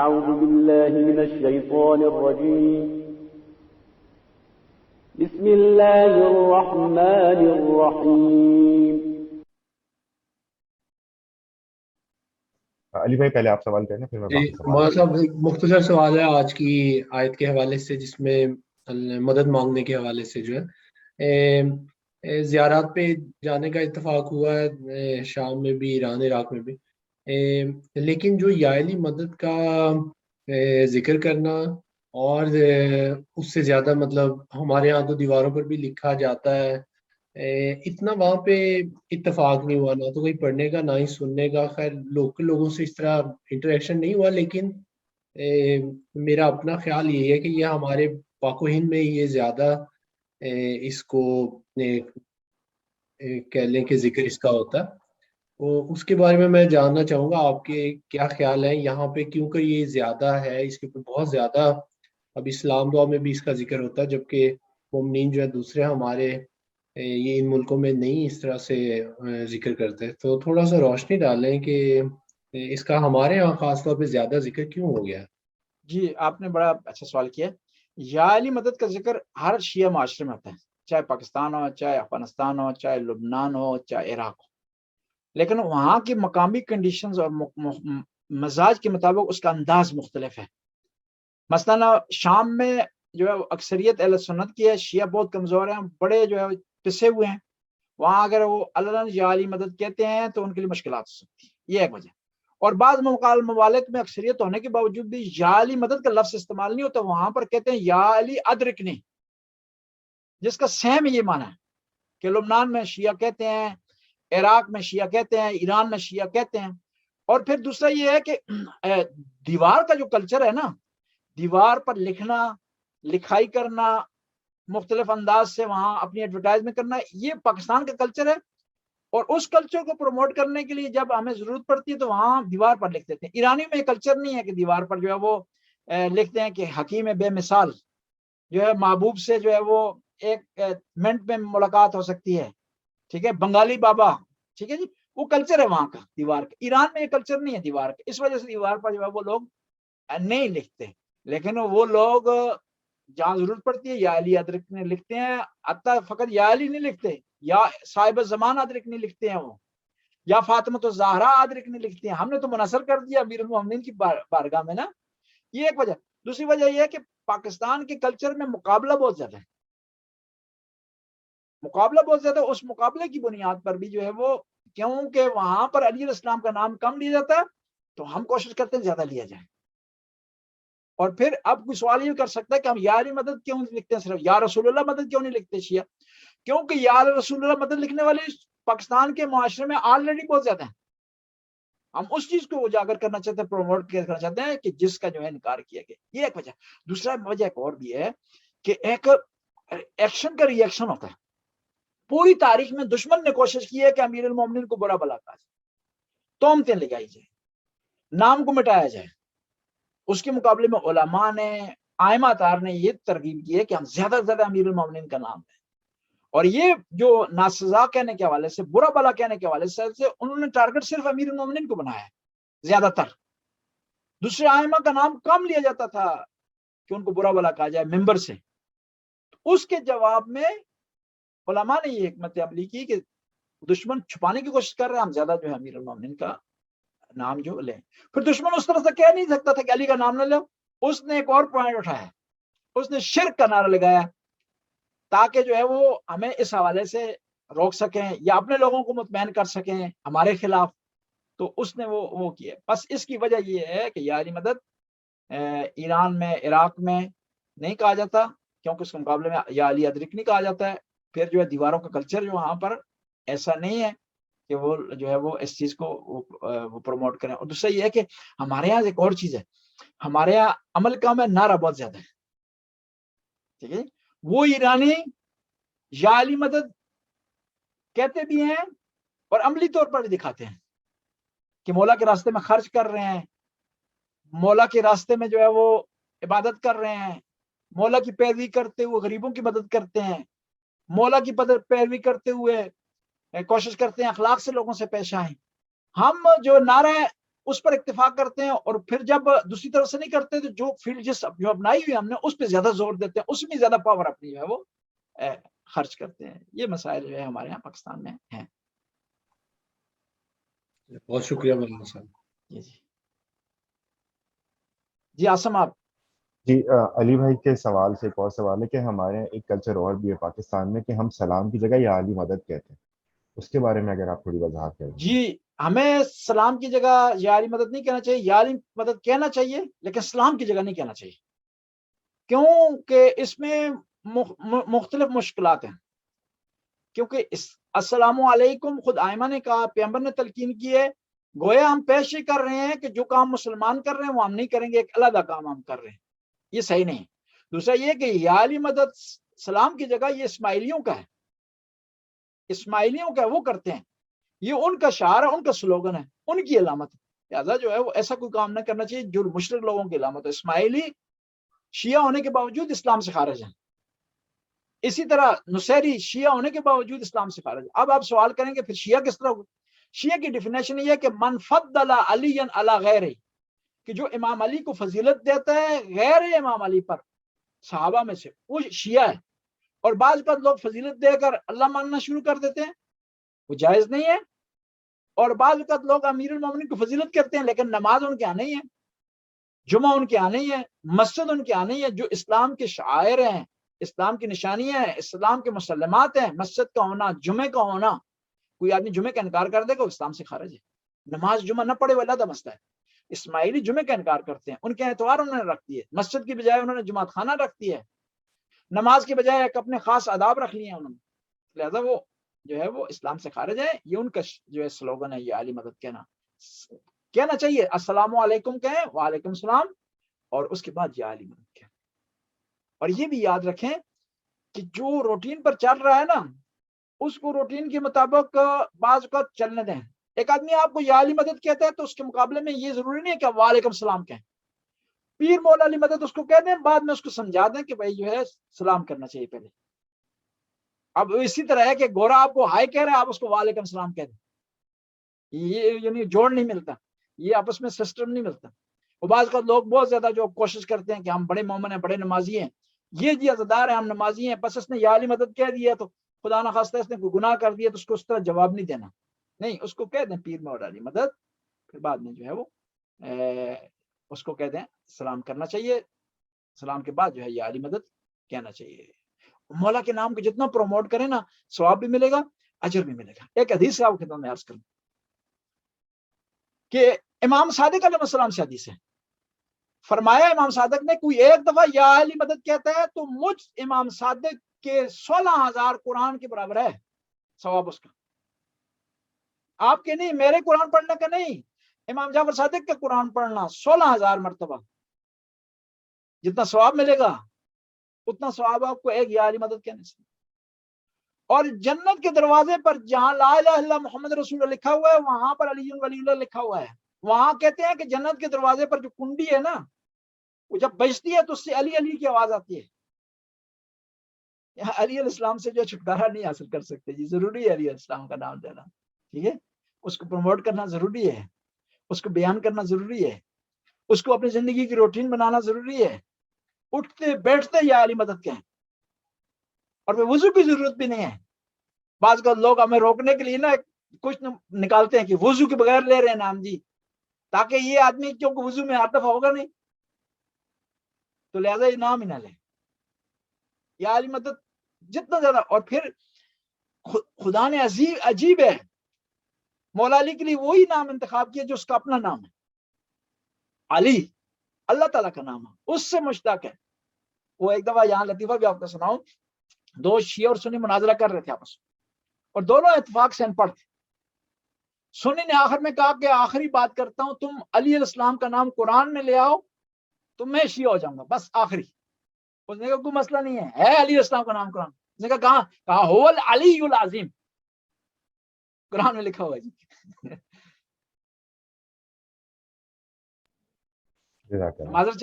أعوذ بالله من الشيطان الرجيم بسم الله الرحمن الرحيم. علی بھائی پہلے آپ سوال کریں پھر میں باقی سوال مولانا صاحب ایک مختصر سوال ہے آج کی آیت کے حوالے سے، جس میں مدد مانگنے کے حوالے سے جو ہے زیارات پہ جانے کا اتفاق ہوا ہے شام میں بھی، ایران عراق میں بھی، لیکن جو یا علی مدد کا ذکر کرنا اور اس سے زیادہ مطلب ہمارے ہاں تو دیواروں پر بھی لکھا جاتا ہے، اتنا وہاں پہ اتفاق نہیں ہوا، نہ تو کوئی پڑھنے کا نہ ہی سننے کا، خیر لوگوں سے اس طرح انٹریکشن نہیں ہوا، لیکن میرا اپنا خیال یہ ہے کہ یہ ہمارے پاک و ہند میں یہ زیادہ اس کو کہہ لیں کہ ذکر اس کا ہوتا ہے۔ اس کے بارے میں جاننا چاہوں گا آپ کے کیا خیال ہے یہاں پہ، کیونکہ یہ زیادہ ہے، اس کے اوپر بہت زیادہ اب اسلام دعا میں بھی اس کا ذکر ہوتا ہے، جبکہ مومنین جو ہے دوسرے ہمارے یہ ان ملکوں میں نہیں اس طرح سے ذکر کرتے، تو تھوڑا سا روشنی ڈالیں کہ اس کا ہمارے یہاں خاص طور پہ زیادہ ذکر کیوں ہو گیا؟ جی آپ نے بڑا اچھا سوال کیا۔ یا علی مدد کا ذکر ہر شیعہ معاشرے میں ہوتا ہے، چاہے پاکستان ہو، چاہے افغانستان ہو، چاہے لبنان ہو، چاہے عراق ہو، لیکن وہاں کی مقامی کنڈیشنز اور مزاج کے مطابق اس کا انداز مختلف ہے۔ مثلا شام میں جو ہے اکثریت اہل سنت کی ہے، شیعہ بہت کمزور ہیں، بڑے جو ہے پسے ہوئے ہیں، وہاں اگر وہ اللہ یا علی مدد کہتے ہیں تو ان کے لیے مشکلات ہو سکتی ہے، یہ ایک وجہ۔ اور بعض ممالک میں اکثریت ہونے کے باوجود بھی یا علی مدد کا لفظ استعمال نہیں ہوتا، وہاں پر کہتے ہیں یا علی ادرکنی، جس کا سیم یہ معنی ہے کہ لبنان میں شیعہ کہتے ہیں، عراق میں شیعہ کہتے ہیں، ایران میں شیعہ کہتے ہیں۔ اور پھر دوسرا یہ ہے کہ دیوار کا جو کلچر ہے نا، دیوار پر لکھنا، لکھائی کرنا، مختلف انداز سے وہاں اپنی ایڈورٹائزمنٹ کرنا، یہ پاکستان کا کلچر ہے، اور اس کلچر کو پروموٹ کرنے کے لیے جب ہمیں ضرورت پڑتی ہے تو وہاں دیوار پر لکھ دیتے ہیں۔ ایرانی میں یہ کلچر نہیں ہے کہ دیوار پر جو ہے وہ لکھتے ہیں کہ حکیم بے مثال جو ہے محبوب سے جو ہے وہ ایک منٹ میں ملاقات ہو سکتی ہے، ٹھیک ہے، بنگالی بابا، ٹھیک ہے جی، وہ کلچر ہے وہاں کا دیوار کا۔ ایران میں یہ کلچر نہیں ہے دیوار کا، اس وجہ سے دیوار پر جو ہے وہ لوگ نہیں لکھتے، لیکن وہ لوگ جہاں ضرورت پڑتی ہے یا علی ادرکنی لکھتے ہیں، حتیٰ فقط یا علی نہیں لکھتے، یا صاحب زمان ادرکنی لکھتے ہیں وہ، یا فاطمہ الزہرا ادرکنی لکھتے ہیں۔ ہم نے تو منحصر کر دیا امیر المومنین کی بارگاہ میں نا، یہ ایک وجہ۔ دوسری وجہ یہ ہے کہ پاکستان کے کلچر میں مقابلہ بہت زیادہ ہے، مقابلہ بہت زیادہ، اس مقابلے کی بنیاد پر بھی جو ہے وہ، کیونکہ وہاں پر علی علیہ السلام کا نام کم لیا جاتا ہے تو ہم کوشش کرتے ہیں زیادہ لیا جائے۔ اور پھر اب کوئی سوال یہ کر سکتا ہے کہ ہم یا علی مدد کیوں نہیں لکھتے ہیں، صرف یا رسول اللہ مدد کیوں نہیں لکھتے شیعہ؟ کیونکہ یا رسول اللہ مدد لکھنے والے پاکستان کے معاشرے میں آلریڈی بہت زیادہ ہیں، ہم اس چیز کو اجاگر کرنا چاہتے ہیں، پروموٹ کرنا چاہتے ہیں کہ جس کا جو ہے انکار کیا گیا، یہ ایک وجہ۔ دوسرا وجہ ایک اور بھی ہے کہ ایک ایکشن کا ری ایکشن ہوتا ہے۔ پوری تاریخ میں دشمن نے کوشش کی ہے کہ امیر المومنین کو برا بھلا کہا جائے، تہمتیں لگائی جائے، نام کو مٹایا جائے۔ اس کے مقابلے میں علماء نے، ائمہ اطہار نے یہ ترغیب کی ہے کہ ہم زیادہ سے زیادہ امیر المومنین کا نام دیں، اور یہ جو ناسزا کہنے کے حوالے سے، برا بھلا کہنے کے حوالے سے انہوں نے ٹارگٹ صرف امیر المومنین کو بنایا ہے زیادہ تر، دوسرے ائمہ کا نام کم لیا جاتا تھا کہ ان کو برا بھلا کہا جائے ممبر سے۔ اس کے جواب میں علماء نے یہ حکمت عملی کی کہ دشمن چھپانے کی کوشش کر رہے ہیں، ہم زیادہ جو ہے امیر المومنین کا نام جو لیں۔ پھر دشمن اس طرح سے کہہ نہیں سکتا تھا کہ علی کا نام نہ لو، اس نے ایک اور پوائنٹ اٹھایا، اس نے شرک کا نعرہ لگایا تاکہ جو ہے وہ ہمیں اس حوالے سے روک سکیں یا اپنے لوگوں کو مطمئن کر سکیں ہمارے خلاف، تو اس نے وہ کیا۔ بس اس کی وجہ یہ ہے کہ یا علی مدد ایران میں، عراق میں نہیں کہا جاتا، کیونکہ اس کے مقابلے میں یا علی ادرکنی کہا جاتا ہے۔ پھر جو ہے دیواروں کا کلچر جو وہاں پر ایسا نہیں ہے کہ وہ جو ہے وہ اس چیز کو وہ پروموٹ کریں۔ اور دوسرا یہ ہے کہ ہمارے یہاں ایک اور چیز ہے، ہمارے یہاں عمل کام ہے، نعرہ بہت زیادہ ہے، ٹھیک ہے۔ وہ ایرانی یا علی مدد کہتے بھی ہیں اور عملی طور پر بھی دکھاتے ہیں کہ مولا کے راستے میں خرچ کر رہے ہیں، مولا کے راستے میں جو ہے وہ عبادت کر رہے ہیں، مولا کی پیروی کرتے ہوئے غریبوں کی مدد کرتے ہیں، مولا کی پیروی کرتے ہوئے کوشش کرتے ہیں اخلاق سے لوگوں سے پیش آئیں۔ ہم جو نعرہ ہے اس پر اکتفا کرتے ہیں, اور پھر جب دوسری طرف سے نہیں کرتے تو جو فیلڈ جو اپنائی ہوئی ہم نے اس پہ زیادہ زور دیتے ہیں, اس میں زیادہ پاور اپنی جو ہے وہ خرچ کرتے ہیں. یہ مسائل جو ہے ہمارے یہاں پاکستان میں ہیں. بہت شکریہ مولانا صاحب. جی آسم آپ. جی علی بھائی کے سوال سے ایک اور سوال ہے کہ ہمارے یہاں ایک کلچر اور بھی ہے پاکستان میں کہ ہم سلام کی جگہ یا علی مدد کہتے ہیں, اس کے بارے میں اگر آپ تھوڑی وضاحت کریں. جی ہمیں سلام کی جگہ یا علی مدد نہیں کہنا چاہیے, یا علی مدد کہنا چاہیے لیکن سلام کی جگہ نہیں کہنا چاہیے, کیونکہ اس میں مختلف مشکلات ہیں. کیونکہ السلام علیکم خود آئمہ نے کہا, پیغمبر نے تلقین کی ہے, گویا ہم پیش ہی کر رہے ہیں کہ جو کام مسلمان کر رہے ہیں وہ ہم نہیں کریں گے, ایک علیحدہ کام ہم کر رہے ہیں, یہ صحیح نہیں. دوسرا یہ کہ یا علی مدد سلام کی جگہ یہ اسماعیلیوں کا ہے, اسماعیلیوں کا وہ کرتے ہیں, یہ ان کا شعار ہے, ان کا سلوگن ہے, ان کی علامت ہے. لہٰذا جو ہے وہ ایسا کوئی کام نہ کرنا چاہیے جو مشرک لوگوں کی علامت ہے. اسماعیلی شیعہ ہونے کے باوجود اسلام سے خارج ہیں, اسی طرح نصیری شیعہ ہونے کے باوجود اسلام سے خارج. اب آپ سوال کریں گے پھر شیعہ کس طرح ہوگا؟ شیعہ کی ڈیفینیشن یہ ہے کہ من فضل علی علی غیرہ, کہ جو امام علی کو فضیلت دیتا ہے غیر امام علی پر صحابہ میں سے, وہ شیعہ ہے. اور بعض کا لوگ فضیلت دے کر اللہ ماننا شروع کر دیتے ہیں, وہ جائز نہیں ہے. اور بعض کا لوگ امیر المومنین کو فضیلت کرتے ہیں لیکن نماز ان کے یہاں نہیں ہے, جمعہ ان کے یہاں نہیں ہے, مسجد ان کے یہاں نہیں ہے. جو اسلام کے شعائر ہیں, اسلام کی نشانیاں ہیں, اسلام کے مسلمات ہیں, مسجد کا ہونا, جمعے کا ہونا. کوئی آدمی جمعے کا انکار کر دے گا وہ اسلام سے خارج ہے. نماز جمعہ نہ پڑھے وہ علیحدہ مسئلہ ہے. اسماعیلی جمعے کا انکار کرتے ہیں, ان کے اتوار انہوں نے رکھ دی ہے, مسجد کی بجائے انہوں نے جماعت خانہ رکھ دی ہے, نماز کی بجائے ایک اپنے خاص آداب رکھ لیے ہیں انہوں نے. لہذا وہ جو ہے وہ اسلام سے خارج ہے. یہ ان کا جو ہے سلوگن ہے, یہ علی مدد کہنا چاہیے. السلام علیکم کہیں, وعلیکم السلام, اور اس کے بعد یہ علی مدد کہیں. اور یہ بھی یاد رکھیں کہ جو روٹین پر چل رہا ہے نا, اس کو روٹین کے مطابق بعض کا چلنے دیں. ایک آدمی آپ کو یا علی مدد کہتا ہے تو اس کے مقابلے میں یہ ضروری نہیں ہے کہ وعلیکم السلام کہیں. پیر مولا علی مدد اس کو کہہ دیں, بعد میں اس کو سمجھا دیں کہ بھائی جو ہے سلام کرنا چاہیے پہلے. اب اسی طرح ہے کہ گورا آپ کو ہائی کہہ رہا ہے, آپ اس کو وعلیکم السلام کہہ دیں. یہ یعنی جوڑ نہیں ملتا, یہ آپس میں سسٹم نہیں ملتا. اور بعض کا لوگ بہت زیادہ جو کوشش کرتے ہیں کہ ہم بڑے مومن ہیں, بڑے نمازی ہیں, یہ جی عزادار ہیں, ہم نمازی ہیں, بس اس نے یا علی مدد کہہ دیا تو خدا نہ خواستہ اس نے کوئی گناہ کر دیا تو اس کو اس طرح جواب نہیں دینا. نہیں, اس کو کہہ دیں پیر مولا علی مدد, پھر بعد میں جو ہے وہ اس کو کہہ دیں سلام کرنا چاہیے. سلام کے بعد جو ہے یا علی مدد کہنا چاہیے. مولا کے نام کو جتنا پروموٹ کریں نا, ثواب بھی ملے گا, اجر بھی ملے گا. ایک حدیث آپ کے خدمت میں عرض کروں کہ امام صادق علیہ السلام سے حدیث ہے, فرمایا امام صادق نے کوئی ایک دفعہ یا علی مدد کہتا ہے تو مجھ امام صادق کے 16,000 قرآن کے برابر ہے ثواب اس کا. آپ کے نہیں, میرے قرآن پڑھنے کا نہیں, امام جعفر صادق کا قرآن پڑھنا 16,000 مرتبہ, جتنا ثواب ملے گا اتنا ثواب آپ کو ایک یا علی مدد کہنے سے. اور جنت کے دروازے پر جہاں لا الہ الا اللہ محمد رسول اللہ لکھا ہوا ہے وہاں پر علی ولی اللہ لکھا ہوا ہے. وہاں کہتے ہیں کہ جنت کے دروازے پر جو کنڈی ہے نا, وہ جب بجتی ہے تو اس سے علی علی کی آواز آتی ہے. یہاں علی علیہ السلام سے جو چھٹکارا نہیں حاصل کر سکتے جی. ضروری ہے علی علیہ السلام کا نام دینا, ٹھیک ہے, اس کو پروموٹ کرنا ضروری ہے, اس کو بیان کرنا ضروری ہے, اس کو اپنی زندگی کی روٹین بنانا ضروری ہے. اٹھتے بیٹھتے یا علی مدد کہیں, اور پھر وضو کی ضرورت بھی نہیں ہے. بعض کا لوگ ہمیں روکنے کے لیے نا کچھ نکالتے ہیں کہ وضو کے بغیر لے رہے ہیں نام جی, تاکہ یہ آدمی کیونکہ وضو میں ہاتھ دفعہ ہوگا نہیں تو لہذا یہ نام ہی نہ لے. یا علی مدد جتنا زیادہ. اور پھر خدا نے عجیب ہے, مولا علی کے لیے وہی نام انتخاب کیا جو اس کا اپنا نام ہے. علی اللہ تعالیٰ کا نام ہے, اس سے مشتاق ہے. وہ ایک دفعہ یہاں لطیفہ بھی آپ کو سناؤں, 2 شیعہ اور سنی مناظرہ کر رہے تھے آپس میں, اور دونوں اتفاق سے ان پڑھ تھے. سنی نے آخر میں کہا کہ آخری بات کرتا ہوں, تم علی علیہ السلام کا نام قرآن میں لے آؤ تو میں شیعہ ہو جاؤں گا, بس آخری. اس نے کہا کوئی مسئلہ نہیں ہے علی علیہ السلام کا نام قرآن. اس نے کہا کہاں هو العلی العظیم, قرآن میں لکھا ہوا ہے جی. معذرت